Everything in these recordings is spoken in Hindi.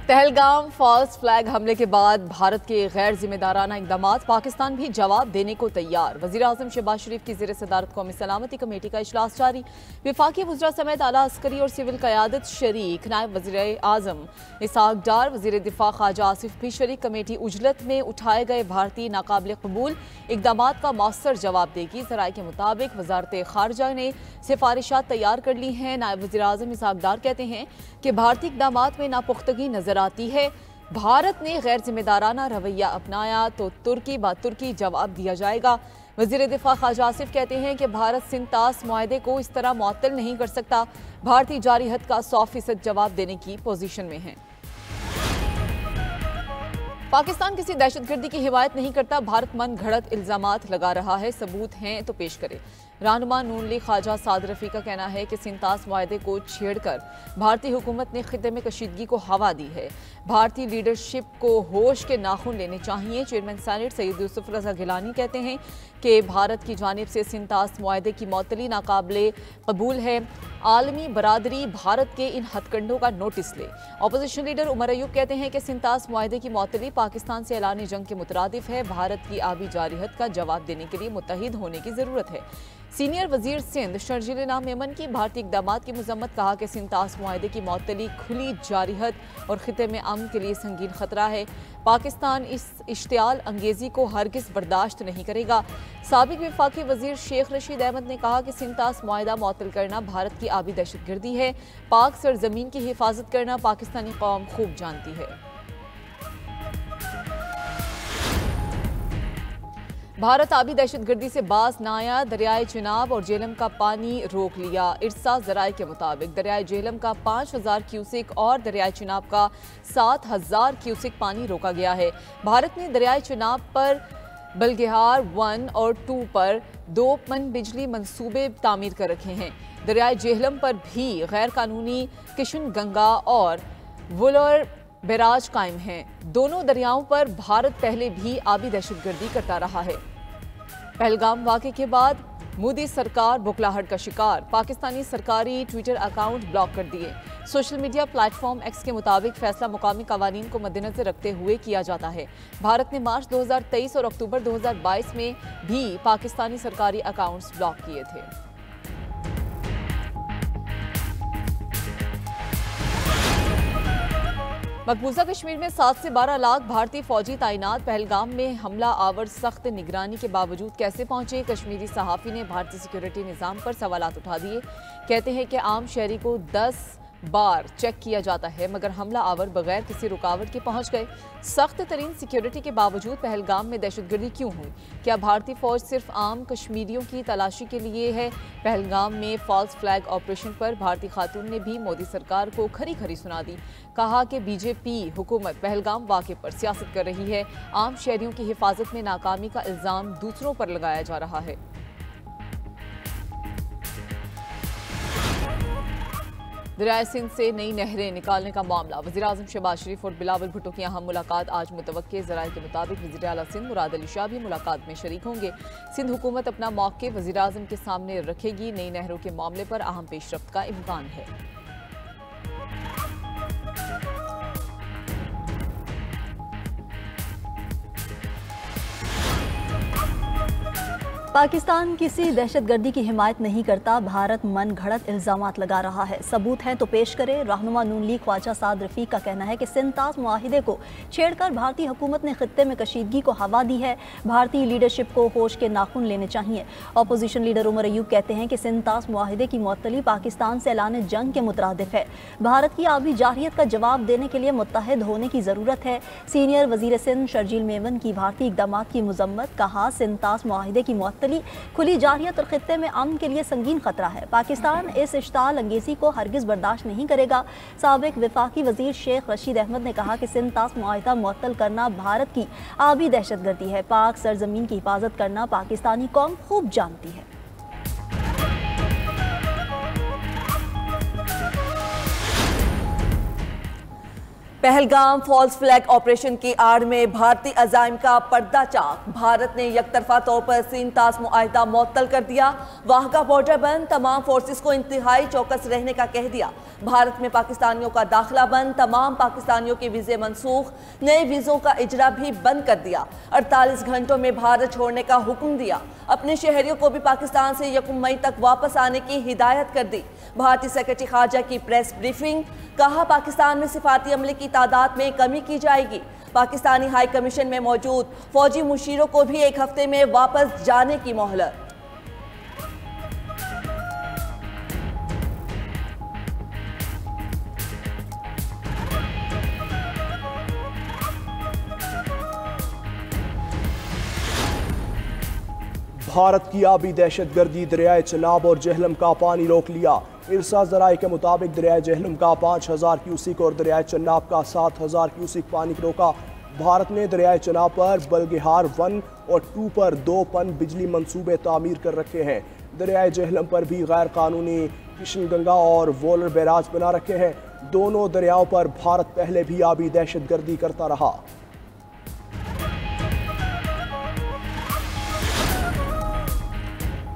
पहलगाम फॉल्स फ्लैग हमले के बाद भारत के गैर जिम्मेदाराना इक़दामात, पाकिस्तान भी जवाब देने को तैयार। वज़ीर आज़म शहबाज शरीफ की ज़ेर सदारत कौमी सलामती कमेटी का इजलास जारी। वफाकी वज़रा समेत आला अस्करी और सिविल क़यादत शरीक। नायब वज़ीर आज़म इसहाक़ डार, वज़ीर दिफ़ा ख्वाजा आसिफ भी शरीक। कमेटी उजलत में उठाए गए भारतीय नाकाबिल कबूल इक़दामात का मौसर जवाब देगी। ज़राए के मुताबिक वज़ारत ख़ारजा ने सिफारिशात तैयार कर ली हैं। नायब वज़ीर आज़म इसहाक़ डार कहते हैं कि भारतीय इक़दामात में नापुख्तगी नजर आती है। भारत ने गैर जिम्मेदाराना रवैया अपनाया तो तुर्की ब तुर्की जवाब दिया जाएगा। वज़ीर दिफ़ा ख्वाजा आसिफ कहते हैं कि भारत सिंतास मुआहदे को इस तरह मुअत्तल नहीं कर सकता। भारतीय जारी हद का 100% जवाब देने की पोजीशन में है। पाकिस्तान किसी दहशतगर्दी की हिमायत नहीं करता। भारत मन घड़त इल्जामात लगा रहा है, सबूत हैं तो पेश करे। रहनुमा नून लीग ख्वाजा साद रफ़ी का कहना है कि सिंतास मुआहदे को छेड़कर भारतीय हुकूमत ने खित्ते में कशीदगी को हवा दी है। भारतीय लीडरशिप को होश के नाखून लेने चाहिए। चेयरमैन सेनेट सैयद यूसुफ रज़ा गिलानी कहते हैं कि भारत की जानिब से सिंतास मुआहदे की मअतली नाकाबिले कबूल है। आलमी बरादरी भारत के इन हथकंडों का नोटिस ले। अपोजिशन लीडर उमर अयूब कहते हैं कि सिंतास मुआहदे की मअतली पाकिस्तान से ऐलान जंग के मुतरादिफ है। भारत की आबी जारिहत का जवाब देने के लिए मुत्तहिद होने की जरूरत है। सीनियर वजीर सिंध शर्जील नाम मेमन की भारतीय इक़दामात की मजम्मत, कहा कि सिंतास मुआहदे की मअतली खुली जारिहत और खिते में अमन के लिए संगीन खतरा है। पाकिस्तान इस इश्तियाल अंगेजी को हरगिज बर्दाश्त नहीं करेगा। साबिक वफाकी वजीर शेख रशीद अहमद ने कहा कि सिंतास मुआहदा मुअत्तल करना भारत की आबी दहशतगर्दी है। पाक सरजमीन की हिफाजत करना पाकिस्तानी कौम खूब जानती है। भारत आबी दहशतगर्दी से बाज न आया। दरियाए चिनाब और जेहलम का पानी रोक लिया। इरसा ज़राए के मुताबिक दरियाए जेहलम का 5000 क्यूसिक और दरियाए चिनाब का 7000 क्यूसिक पानी रोका गया है। भारत ने दरियाए चिनाब पर बलगहार 1 और 2 पर 2 पन बिजली मंसूबे तामीर कर रखे हैं। दरियाए जेहलम पर भी गैर कानूनी किशन गंगा और वुलर बैराज कायम हैं। दोनों दरियाओं पर भारत पहले भी आबी दहशतगर्दी करता रहा है। पहलगाम वाक़े के बाद मोदी सरकार बुखलाहट का शिकार। पाकिस्तानी सरकारी ट्विटर अकाउंट ब्लॉक कर दिए। सोशल मीडिया प्लेटफॉर्म एक्स के मुताबिक फैसला मुकामी कवानीन को मद्देनजर रखते हुए किया जाता है। भारत ने मार्च 2023 और अक्टूबर 2022 में भी पाकिस्तानी सरकारी अकाउंट्स ब्लॉक किए थे। मकबूजा कश्मीर में 7 से 12 लाख भारतीय फौजी तैनात। पहलगाम में हमला आवर सख्त निगरानी के बावजूद कैसे पहुंचे? कश्मीरी सहाफ़ी ने भारतीय सिक्योरिटी निज़ाम पर सवालात उठा दिए। कहते हैं कि आम शहरी को 10 बार चेक किया जाता है मगर हमला आवर बगैर किसी रुकावट के पहुंच गए। सख्त तरीन सिक्योरिटी के बावजूद पहलगाम में दहशतगर्दी क्यों हुई? क्या भारतीय फौज सिर्फ आम कश्मीरियों की तलाशी के लिए है? पहलगाम में फॉल्स फ्लैग ऑपरेशन पर भारतीय खातून ने भी मोदी सरकार को खरी खरी सुना दी। कहा कि बीजेपी हुकूमत पहलगाम वाक़े पर सियासत कर रही है। आम शहरियों की हिफाजत में नाकामी का इल्ज़ाम दूसरों पर लगाया जा रहा है। दरियाए सिंध से नई नहरें निकालने का मामला। वज़ीर आज़म शहबाज शरीफ और बिलावल भुट्टो की अहम मुलाकात आज मुतवक्के। ज़राए के मुताबिक वज़ीर आला सिंध मुराद अली शाह भी मुलाकात में शरीक होंगे। सिंध हुकूमत अपना मौक़िफ़ वज़ीर आज़म के सामने रखेगी। नई नहरों के मामले पर अहम पेशरफ्त का इम्कान है। पाकिस्तान किसी दहशतगर्दी की हिमायत नहीं करता। भारत मन घड़त इल्जामात लगा रहा है, सबूत हैं तो पेश करे। रहनुमा नून लीग ख्वाजा साद रफ़ी का कहना है कि सिंतास मुआहिदे को छेड़कर भारतीय हुकूमत ने खित्ते में कशीदगी को हवा दी है। भारतीय लीडरशिप को होश के नाखून लेने चाहिए। अपोजिशन लीडर उमर अयूब कहते हैं कि सिंतास मुआहिदे की मुअत्तली पाकिस्तान से ऐलान जंग के मुतरादिफ है। भारत की आबी जारियत का जवाब देने के लिए मुत्तहिद होने की ज़रूरत है। सीनियर वजीर सिंध शर्जील मेमन की भारतीय इक़दामात की मजम्मत, कहा सिंतास मुआहिदे की खुली जारियत और खित्ते में अमन के लिए संगीन खतरा है। पाकिस्तान इस इश्ताल अंगेजी को हरगिज बर्दाश्त नहीं करेगा। साबिक वफाकी वजीर शेख रशीद अहमद ने कहा कि सिंतास मुआहिदा मुअत्तल करना भारत की आबी दहशतगर्दी है। पाक सरजमीन की हिफाजत करना पाकिस्तानी कौम खूब जानती है। पहलगाम फॉल्स फ्लैग ऑपरेशन की आड़ में भारतीय अजाइम का पर्दाचाक। भारत ने यकतरफा तौर पर सीन-तास मुआहिदा मुअत्तल कर दिया। वाहगा बॉर्डर बंद, तमाम फोर्सेस को इंतहाई चौकस रहने का कह दिया। भारत में पाकिस्तानियों का दाखिला बंद, तमाम पाकिस्तानियों के वीजे मनसूख, नए वीजों का इजरा भी बंद कर दिया। 48 घंटों में भारत छोड़ने का हुक्म दिया। अपने शहरियों को भी पाकिस्तान से 1 मई तक वापस आने की हिदायत कर दी। भारतीय सेक्रेटरी खारजा की प्रेस ब्रीफिंग, कहा पाकिस्तान में सिफारती अमले की तादाद में कमी की जाएगी। पाकिस्तानी हाई कमीशन में मौजूद फौजी मुशीरों को भी 1 हफ्ते में वापस जाने की मोहलत। भारत की आबी दहशतगर्दी दरियाए चनाब और जहलम का पानी रोक लिया। इरसा जराये के मुताबिक दरियाए जहलम का 5000 क्यूसिक और दरियाए चनाब का 7000 क्यूसिक पानी रोका। भारत ने दरियाए चनाब पर बल्गेहार 1 और 2 पर 2 पन बिजली मंसूबे तामीर कर रखे हैं। दरियाए जहलम पर भी गैर कानूनी किशनगंगा और वोलर बैराज बना रखे हैं। दोनों दरियाओं पर भारत पहले भी आबी दहशतगर्दी करता रहा।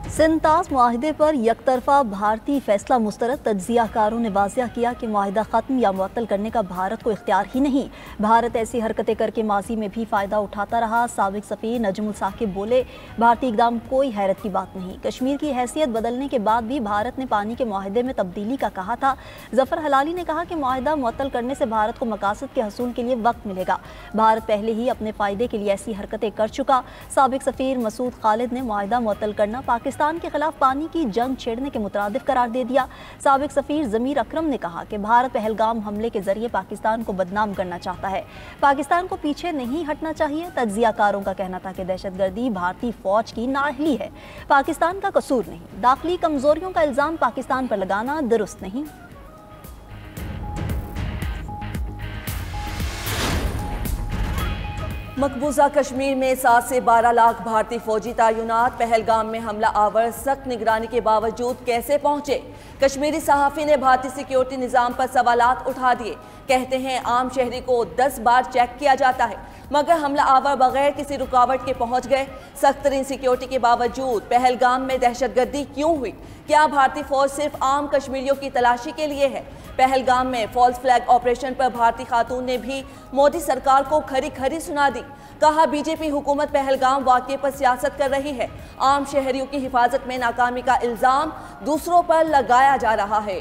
सिंतास मुआहिदे पर यकतरफा भारतीय फैसला मुस्तरद। तज्जियाकारों ने वाज़िया किया कि मुआहिदा ख़त्म या मुअत्तल करने का भारत को इख्तियार ही नहीं। भारत ऐसी हरकतें करके माजी में भी फ़ायदा उठाता रहा। साबिक सफ़ीर नजमुल साकिब बोले, भारतीय इक़दाम कोई हैरत की बात नहीं। कश्मीर की हैसियत बदलने के बाद भी भारत ने पानी के मुआहिदे में तब्दीली का कहा था। ज़फ़र हलाली ने कहा कि मुआहिदा मुअत्तल करने से भारत को मकासद के हसूल के लिए वक्त मिलेगा। भारत पहले ही अपने फ़ायदे के लिए ऐसी हरकतें कर चुका। साबिक सफ़ीर मसूद खालिद ने मुआहिदा मुअत्तल करना पाकिस्तान के खिलाफ पानी की जंग छेड़ने के मुतरादिफ करार दे दिया। साबिक सफीर ज़मीर अकरम ने कहा कि भारत पहलगाम हमले के जरिए पाकिस्तान को बदनाम करना चाहता है। पाकिस्तान को पीछे नहीं हटना चाहिए। तज्जियाकारों का कहना था कि दहशतगर्दी भारतीय फौज की नाअहली है, पाकिस्तान का कसूर नहीं। दाखिली कमजोरियों का इल्जाम पाकिस्तान पर लगाना दुरुस्त नहीं। मकबूजा कश्मीर में 7 से 12 लाख भारतीय फौजी तैनात। पहलगाम में हमला आवर सख्त निगरानी के बावजूद कैसे पहुंचे? कश्मीरी सहाफ़ी ने भारतीय सिक्योरिटी निज़ाम पर सवालात उठा दिए। कहते हैं आम शहरी को 10 बार चेक किया जाता है, मगर हमला आवर बगैर किसी रुकावट के पहुंच गए। सख्त तरीन सिक्योरिटी के बावजूद पहलगाम में दहशतगर्दी क्यों हुई? क्या भारतीय फौज सिर्फ आम कश्मीरियों की तलाशी के लिए है? पहलगाम में फॉल्स फ्लैग ऑपरेशन पर भारतीय खातून ने भी मोदी सरकार को खरी खरी सुना दी। कहा बीजेपी हुकूमत पहलगाम वाक़ये पर सियासत कर रही है। आम शहरियों की हिफाजत में नाकामी का इल्जाम दूसरों पर लगाया जा रहा है।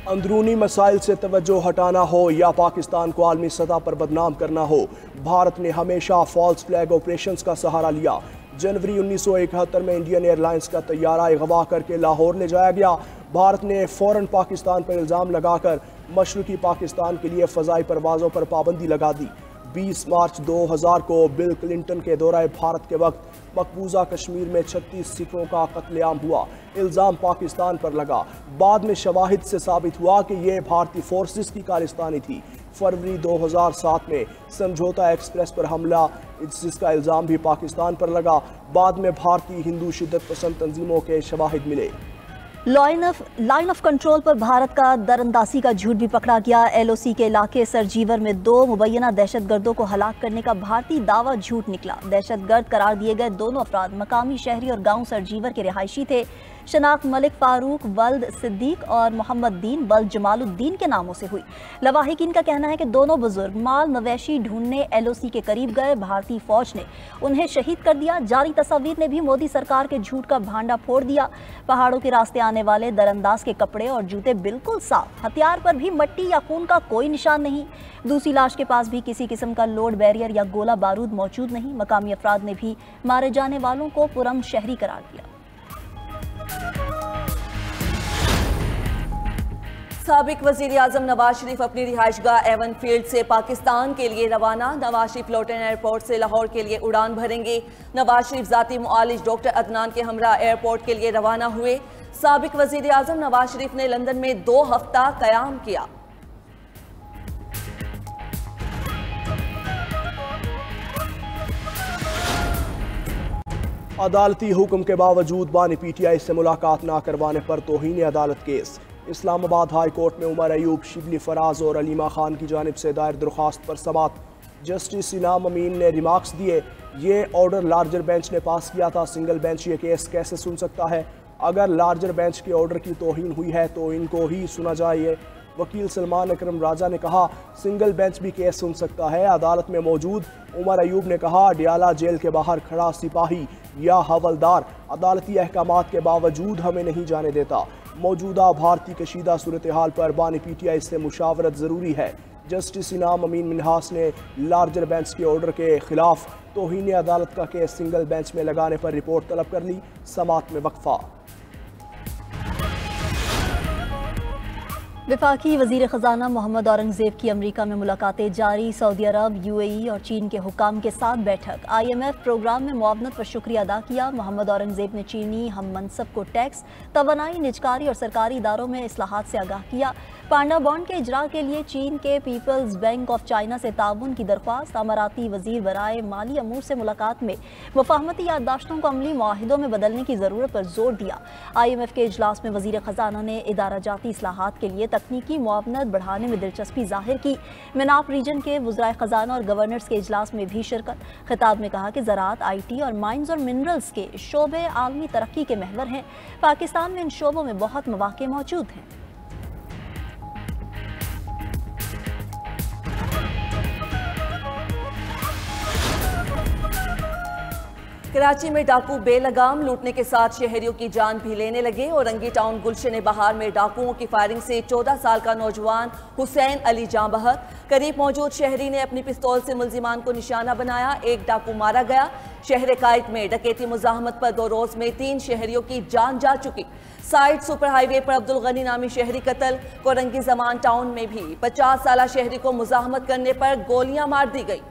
अंदरूनी मसाइल से तवज्जो हटाना हो या पाकिस्तान को आलमी सतह पर बदनाम करना हो, भारत ने हमेशा फॉल्स फ्लैग ऑपरेशंस का सहारा लिया। जनवरी 1971 में इंडियन एयरलाइंस का तैयारा अगवा करके लाहौर ले जाया गया। भारत ने फ़ौरन पाकिस्तान पर इल्ज़ाम लगाकर मशरक़ी पाकिस्तान के लिए फ़ज़ाई परवाज़ों पर पाबंदी लगा दी। 20 मार्च 2000 को बिल क्लिंटन के दौराए भारत के वक्त मकबूजा कश्मीर में 36 सिखों का कत्लेआम हुआ। इल्ज़ाम पाकिस्तान पर लगा। बाद में शवाहिद से साबित हुआ कि यह भारतीय फोर्सेस की कारस्तानी थी। फरवरी 2007 में समझौता एक्सप्रेस पर हमला, जिसका इल्ज़ाम भी पाकिस्तान पर लगा। बाद में भारतीय हिंदू शिद्दत पसंद तंजीमों के शवाहिद मिले। लाइन ऑफ कंट्रोल पर भारत का दरअंदाजी का झूठ भी पकड़ा गया। LOC के इलाके सरजीवर में 2 मुबैना दहशतगर्दों को हलाक करने का भारतीय दावा झूठ निकला। दहशतगर्द करार दिए गए दोनों अफराद मकामी शहरी और गांव सरजीवर के रिहायशी थे। शनाख्त मलिक फारूक वल्द सिद्दीक और मोहम्मद दीन वल्द जमालुद्दीन के नामों से हुई। लवाहिकीन का कहना है कि दोनों बुजुर्ग माल मवेशी ढूंढने LOC के करीब गए। भारतीय फौज ने उन्हें शहीद कर दिया। जारी तस्वीर ने भी मोदी सरकार के झूठ का भांडा फोड़ दिया। पहाड़ों के रास्ते आने वाले दरअंदाज के कपड़े और जूते बिल्कुल साफ। हथियार पर भी मट्टी या खून का कोई निशान नहीं। दूसरी लाश के पास भी किसी किस्म का लोड बैरियर या गोला बारूद मौजूद नहीं। मकामी अफराद ने भी मारे जाने वालों को पुरअमन शहरी करार दिया। साबिक वज़ीर आज़म नवाज शरीफ अपनी रिहाइशगाह एवन फील्ड से पाकिस्तान के लिए रवाना। नवाज शरीफ लोटन एयरपोर्ट से लाहौर के लिए उड़ान भरेंगे। नवाज शरीफ ज़ाती मुआलिज डॉक्टर अदनान के हमरा एयरपोर्ट के लिए रवाना हुए। साबिक वज़ीर आज़म नवाज शरीफ ने लंदन में 2 हफ्ता क़याम किया। अदालती हुक्म के बावजूद बानी PTI से मुलाकात ना करवाने पर तौहीन अदालत केस। इस्लामाबाद हाई कोर्ट में उमर अयूब, शिबली फराज और अलीमा खान की जानिब से दायर दरख्वास्त पर समाअत। जस्टिस इनाम अमीन ने रिमार्क्स दिए, ये ऑर्डर लार्जर बेंच ने पास किया था, सिंगल बेंच ये केस कैसे सुन सकता है? अगर लार्जर बेंच के ऑर्डर की तौहीन हुई है तो इनको ही सुना जाए। वकील सलमान अकरम राजा ने कहा, सिंगल बेंच भी केस सुन सकता है। अदालत में मौजूद उमर अयूब ने कहा, डियाला जेल के बाहर खड़ा सिपाही या हवलदार अदालती अहकामात के बावजूद हमें नहीं जाने देता। मौजूदा भारतीय कशीदा सूरत हाल पर बानी PTI से मुशावरत ज़रूरी है। जस्टिस इनाम अमीन मिन्हास ने लार्जर बेंच के ऑर्डर के खिलाफ तौहीन अदालत का केस सिंगल बेंच में लगाने पर रिपोर्ट तलब कर ली। समाअत में वक्फा। वफाकी वज़ीर ख़जाना मोहम्मद औरंगज़ेब की अमरीका में मुलाकातें जारी। सऊदी अरब, UAE और चीन के हुकाम के साथ बैठक। IMF प्रोग्राम में मुआवनत पर शुक्रिया अदा किया। मोहम्मद औरंगज़ेब ने चीनी हम मनसब को टैक्स, तवानाई, निजकारी और सरकारी इदारों में इस्लाहात से आगाह किया। पांडा बॉन्ड के इजरा के लिए चीन के पीपल्स बैंक ऑफ चाइना से ताउन की दरख्वास्त। अमाराती वज़ीर बराए माली अमूर से मुलाकात में मुफाहमती याददाश्तों को अमली मुआहिदों में बदलने की ज़रूरत पर जोर दिया। IMF के इजलास में वज़ीर ख़जाना ने इदारा जाती इस्लाहात के लिए तकनीकी मुआवनत बढ़ाने में दिलचस्पी जाहिर की। मेनाप रीजन के वज़राए ख़जाना और गवर्नर्स के इजलास में भी शिरकत। खिताब में कहा कि ज़राअत, IT और माइंस और मिनरल्स के शोबे आलमी तरक्की के महवर हैं। पाकिस्तान में इन शोबों में बहुत मौक़े मौजूद हैं। कराची में डाकू बेलगाम लूटने के साथ शहरियों की जान भी लेने लगे। औरंगी टाउन गुलशन बहार में डाकुओं की फायरिंग से 14 साल का नौजवान हुसैन अली जां बहक। करीब मौजूद शहरी ने अपनी पिस्तौल से मुल्जिमान को निशाना बनाया। एक डाकू मारा गया। शहर कायद में डकैती मुजाहमत पर 2 रोज में 3 शहरियों की जान जा चुकी। साइड सुपर हाईवे पर अब्दुल गनी नामी शहरी कत्ल। कोरंगी जमान टाउन में भी 50 साल शहरी को मुजाहमत करने पर गोलियां मार दी गई।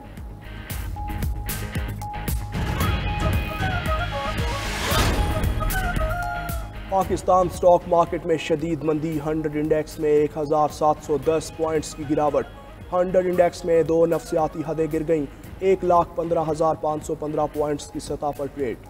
पाकिस्तान स्टॉक मार्केट में शदीद मंदी। 100 इंडेक्स में 1710 पॉइंट्स की गिरावट। 100 इंडेक्स में 2 नफसियाती हदें गिर गईं। 1,15,515 पॉइंट्स की सतह पर ट्रेड।